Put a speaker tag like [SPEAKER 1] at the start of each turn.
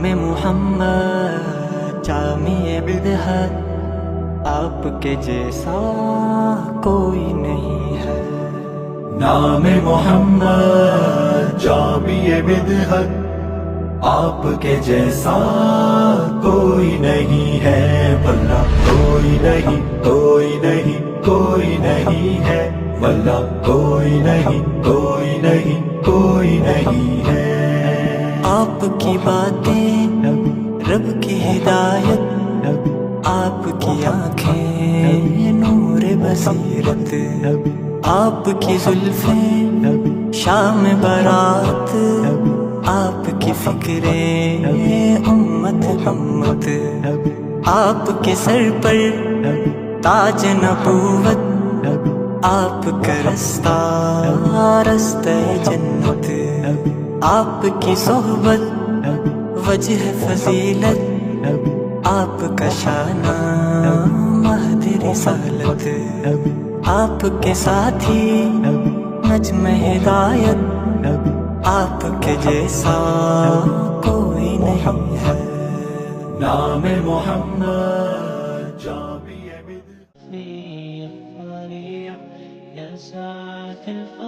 [SPEAKER 1] نام محمد جامع بدعت، آپ کے جیسا کوئی نہیں ہے۔
[SPEAKER 2] نام محمد جامع بدعت، آپ کے جیسا کوئی نہیں ہے، واللہ کوئی نہیں، کوئی نہیں، کوئی نہیں ہے، واللہ کوئی نہیں، کوئی نہیں، کوئی نہیں ہے۔
[SPEAKER 1] آپ کی باتیں رب کی ہدایت، آپ کی آنکھیں نور بصیرت، آپ کی زلفیں شام برات، آپ کی فکریں امت امت، آپ کے سر پر تاج نبوت، آپ کا رستہ رستہ جنت، آپ کی صحبت وجہ فضیلت، آپ کا شانہ مہد رسالت، آپ کے ساتھی نجم ہدایت، آپ کے جیسا کوئی نہیں ہے۔
[SPEAKER 2] نام محمد جامع بدعت،
[SPEAKER 3] يا ساعة